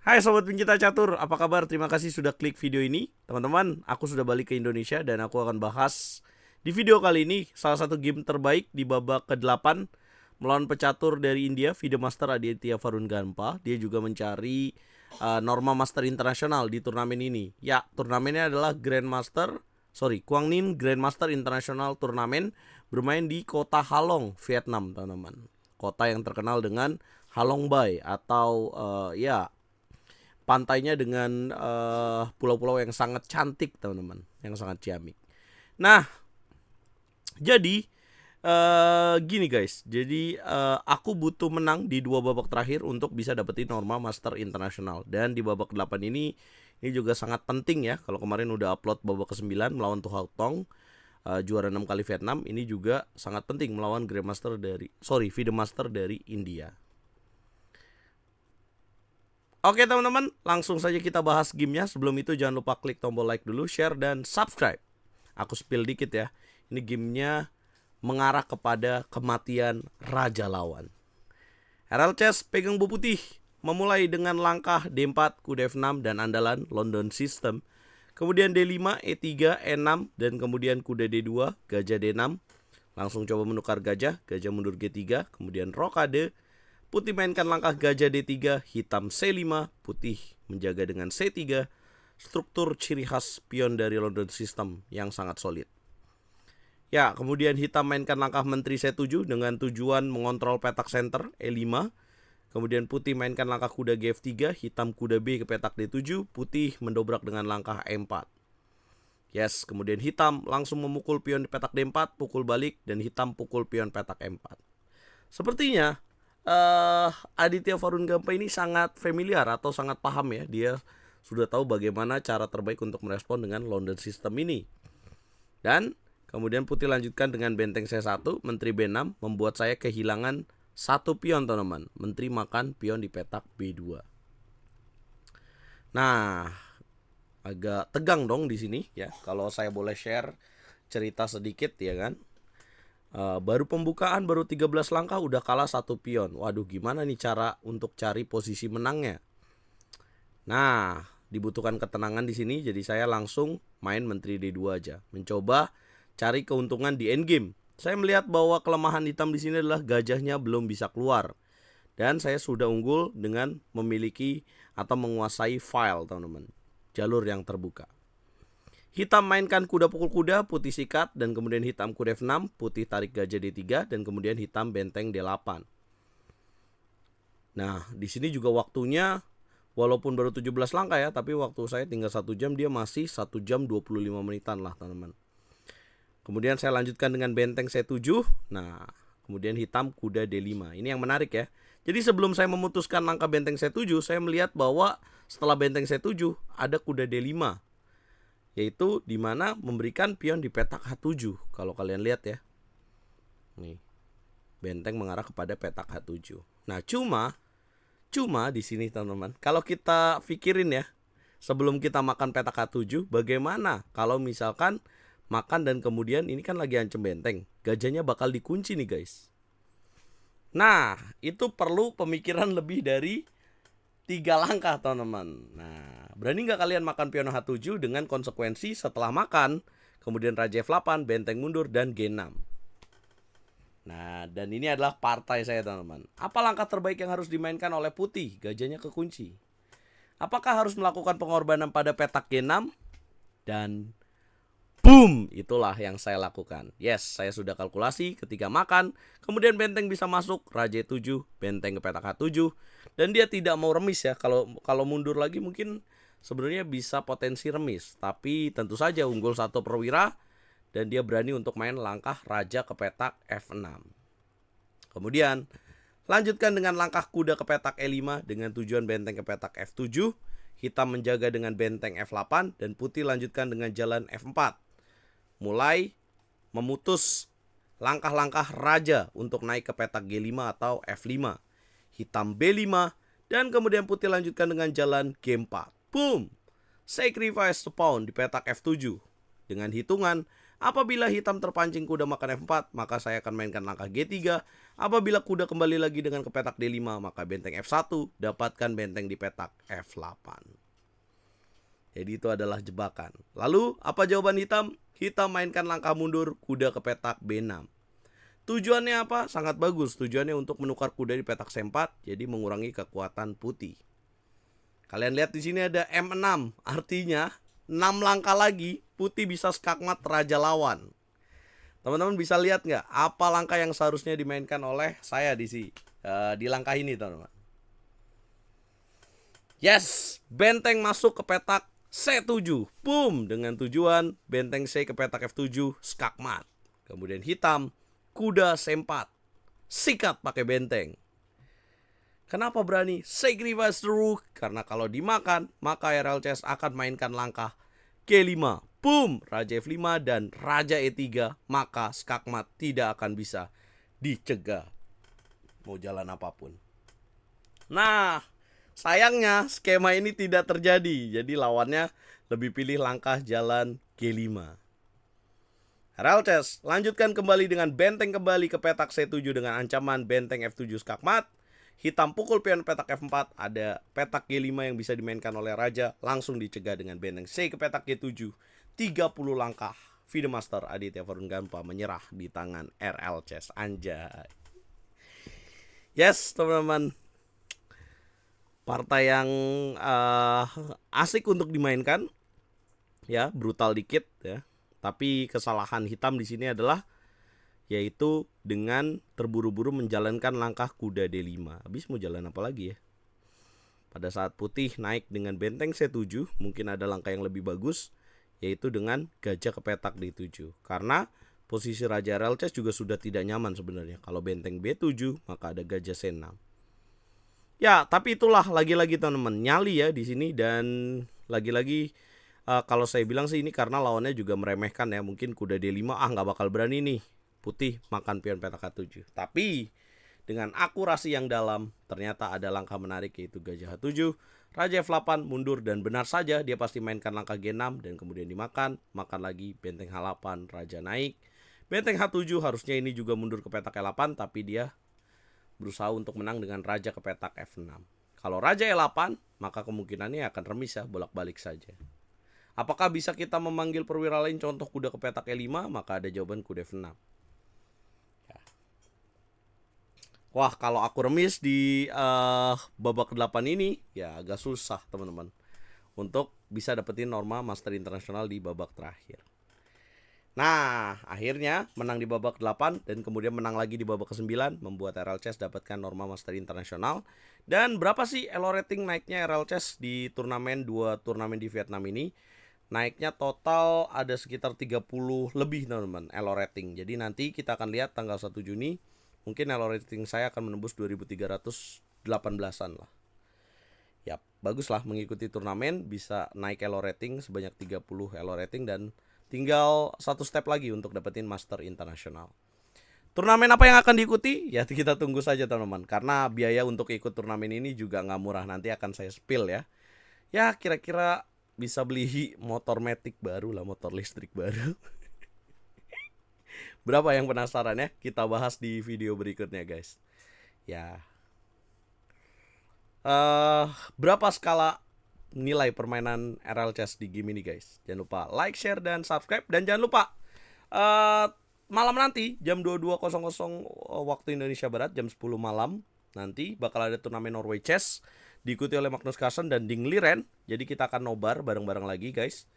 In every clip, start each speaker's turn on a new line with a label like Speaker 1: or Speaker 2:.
Speaker 1: Hai Sobat Pencipta Catur, apa kabar? Terima kasih sudah klik video ini. Teman-teman, aku sudah balik ke Indonesia dan aku akan bahas di video kali ini salah satu game terbaik di babak ke-8 melawan pecatur dari India, FIDE Master Aditya Varun Gampa. Dia juga mencari norma master internasional di turnamen ini. Ya, turnamennya adalah Quang Ninh Grandmaster International Turnamen, bermain di kota Halong, Vietnam, teman-teman. Kota yang terkenal dengan Halong Bay atau pantainya dengan pulau-pulau yang sangat cantik, teman-teman, yang sangat ciamik. Nah, jadi gini guys, jadi aku butuh menang di 2 babak terakhir untuk bisa dapetin norma master internasional. Dan di babak 8 ini juga sangat penting ya. Kalau kemarin udah upload babak ke-9 melawan Tu Hau Tong, juara 6 kali Vietnam, ini juga sangat penting melawan FIDE Master dari India. Oke teman-teman, langsung saja kita bahas gamenya. Sebelum itu jangan lupa klik tombol like dulu, share, dan subscribe. Aku spill dikit ya. Ini gamenya mengarah kepada kematian Raja Lawan. RL Chess pegang bu putih, memulai dengan langkah D4, kuda F6, dan andalan London System. Kemudian D5, E3, E6, dan kemudian kuda D2, gajah D6. Langsung coba menukar gajah mundur G3, kemudian rokade. Putih mainkan langkah gajah D3, hitam C5, putih menjaga dengan C3. Struktur ciri khas pion dari London System yang sangat solid. Ya, kemudian hitam mainkan langkah menteri C7 dengan tujuan mengontrol petak center E5. Kemudian putih mainkan langkah kuda Gf3, hitam kuda B ke petak D7, putih mendobrak dengan langkah E4. Yes, kemudian hitam langsung memukul pion di petak D4, pukul balik, dan hitam pukul pion petak E4. Sepertinya Aditya Varun Gampa ini sangat familiar atau sangat paham ya. Dia sudah tahu bagaimana cara terbaik untuk merespon dengan London System ini. Dan kemudian putih lanjutkan dengan benteng C1, menteri B6, membuat saya kehilangan 1 pion, teman-teman. Menteri makan pion di petak B2. Nah, agak tegang dong di sini ya. Kalau saya boleh share cerita sedikit ya kan. Baru pembukaan, baru 13 langkah udah kalah 1 pion. Waduh, gimana nih cara untuk cari posisi menangnya? Nah, dibutuhkan ketenangan di sini, jadi saya langsung main menteri D2 aja, mencoba cari keuntungan di endgame. Saya melihat bahwa kelemahan hitam di sini adalah gajahnya belum bisa keluar, dan saya sudah unggul dengan memiliki atau menguasai file, teman-teman, jalur yang terbuka. Hitam mainkan kuda pukul kuda, putih sikat, dan kemudian hitam kuda F6, putih tarik gajah D3, dan kemudian hitam benteng D8. Nah, di sini juga waktunya walaupun baru 17 langkah ya, tapi waktu saya tinggal 1 jam, dia masih 1 jam 25 menitan lah, teman-teman. Kemudian saya lanjutkan dengan benteng C7. Nah, kemudian hitam kuda D5. Ini yang menarik ya. Jadi sebelum saya memutuskan langkah benteng C7, saya melihat bahwa setelah benteng C7 ada kuda D5. Yaitu dimana memberikan pion di petak H7. Kalau kalian lihat ya, nih, benteng mengarah kepada petak H7. Nah, cuma di sini teman-teman, kalau kita pikirin ya, sebelum kita makan petak H7, bagaimana kalau misalkan makan dan kemudian ini kan lagi ancam benteng, gajahnya bakal dikunci nih guys. Nah, itu perlu pemikiran lebih dari 3 langkah, teman-teman. Nah, berani nggak kalian makan pion H7 dengan konsekuensi setelah makan, kemudian Raja F8, benteng mundur, dan G6. Nah, dan ini adalah partai saya, teman-teman. Apa langkah terbaik yang harus dimainkan oleh putih? Gajahnya kekunci. Apakah harus melakukan pengorbanan pada petak G6? Dan boom, itulah yang saya lakukan. Yes, saya sudah kalkulasi ketika makan, kemudian benteng bisa masuk, Raja 7, benteng ke petak H7, dan dia tidak mau remis ya. Kalau mundur lagi mungkin sebenarnya bisa potensi remis, tapi tentu saja unggul 1 perwira, dan dia berani untuk main langkah Raja ke petak F6. Kemudian lanjutkan dengan langkah kuda ke petak E5 dengan tujuan benteng ke petak F7, hitam menjaga dengan benteng F8, dan putih lanjutkan dengan jalan F4. Mulai memutus langkah-langkah raja untuk naik ke petak G5 atau F5. Hitam B5, dan kemudian putih lanjutkan dengan jalan G4. Boom! Sacrifice the pawn di petak F7. Dengan hitungan Apabila hitam terpancing kuda makan F4, maka saya akan mainkan langkah G3. Apabila kuda kembali lagi dengan ke petak D5, maka benteng F1, dapatkan benteng di petak F8. Jadi itu adalah jebakan. Lalu, apa jawaban hitam? Hitam mainkan langkah mundur, kuda ke petak B6. Tujuannya apa? Sangat bagus. Tujuannya untuk menukar kuda di petak C4, jadi mengurangi kekuatan putih. Kalian lihat di sini ada M6, artinya 6 langkah lagi putih bisa skakmat raja lawan. Teman-teman bisa lihat nggak apa langkah yang seharusnya dimainkan oleh saya di langkah ini, teman-teman. Yes, benteng masuk ke petak C7. Boom, dengan tujuan benteng C ke petak F7, skakmat. Kemudian hitam, kuda C4, sikat pakai benteng. Kenapa berani sacrifice the rook? Karena kalau dimakan, maka RL Chess akan mainkan langkah G5. Boom, Raja F5 dan Raja E3. Maka skakmat tidak akan bisa dicegah. Mau jalan apapun. Nah, sayangnya skema ini tidak terjadi. Jadi lawannya lebih pilih langkah jalan G5. RL Chess lanjutkan kembali dengan benteng kembali ke petak C7 dengan ancaman benteng F7 skakmat. Hitam pukul pion petak F4, ada petak G5 yang bisa dimainkan oleh raja, langsung dicegah dengan benteng C ke petak G7. 30 langkah. FIDE Master Aditya Varun Gamppa menyerah di tangan RL Chess. Anjay. Yes, teman-teman. Partai yang asik untuk dimainkan. Ya, brutal dikit ya. Tapi kesalahan hitam di sini adalah yaitu dengan terburu-buru menjalankan langkah kuda D5. Habis mau jalan apa lagi ya? Pada saat putih naik dengan benteng C7, mungkin ada langkah yang lebih bagus, yaitu dengan gajah ke petak D7. Karena posisi Raja RL Chess juga sudah tidak nyaman sebenarnya. Kalau benteng B7, maka ada gajah C6. Ya, tapi itulah lagi-lagi teman-teman, nyali ya di sini. Dan lagi-lagi kalau saya bilang sih ini karena lawannya juga meremehkan ya. Mungkin kuda D5, nggak bakal berani nih putih makan pion petak H7. Tapi dengan akurasi yang dalam, ternyata ada langkah menarik yaitu gajah H7, Raja F8 mundur, dan benar saja dia pasti mainkan langkah G6 dan kemudian dimakan. Makan lagi benteng H8, Raja naik. Benteng H7 harusnya ini juga mundur ke petak E8, tapi dia berusaha untuk menang dengan Raja ke petak F6. Kalau Raja E8, maka kemungkinannya akan remis ya, bolak-balik saja. Apakah bisa kita memanggil perwira lain contoh kuda ke petak E5? Maka ada jawaban kuda F6. Wah, kalau aku remis di babak 8 ini ya agak susah teman-teman untuk bisa dapetin norma Master Internasional di babak terakhir. Nah, akhirnya menang di babak 8 dan kemudian menang lagi di babak ke-9, membuat RL Chess dapatkan norma Master Internasional. Dan berapa sih elo rating naiknya RL Chess di turnamen 2 turnamen di Vietnam ini? Naiknya total ada sekitar 30 lebih teman-teman elo rating. Jadi nanti kita akan lihat tanggal 1 Juni mungkin elo rating saya akan menembus 2318-an lah. Ya, bagus lah mengikuti turnamen, bisa naik elo rating sebanyak 30 elo rating dan tinggal satu step lagi untuk dapetin Master Internasional. Turnamen apa yang akan diikuti? Ya kita tunggu saja teman-teman. Karena biaya untuk ikut turnamen ini juga nggak murah, nanti akan saya spill ya. Ya kira-kira bisa beli motor matic baru lah, motor listrik baru. Berapa yang penasaran ya? Kita bahas di video berikutnya guys. Ya. Berapa skala nilai permainan RL Chess di game ini guys? Jangan lupa like, share, dan subscribe. Dan jangan lupa malam nanti jam 22.00 waktu Indonesia Barat, jam 10 malam nanti bakal ada turnamen Norway Chess diikuti oleh Magnus Carlsen dan Ding Liren. Jadi kita akan nobar bareng-bareng lagi guys.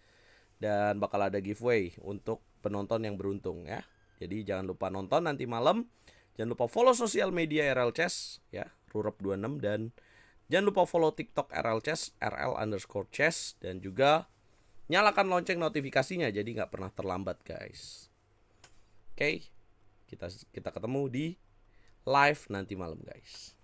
Speaker 1: Dan bakal ada giveaway untuk penonton yang beruntung ya. Jadi jangan lupa nonton nanti malam. Jangan lupa follow sosial media RL Chess ya, Rurep26, dan jangan lupa follow TikTok RL Chess, RL_Chess, dan juga nyalakan lonceng notifikasinya jadi nggak pernah terlambat guys. Oke, kita ketemu di live nanti malam guys.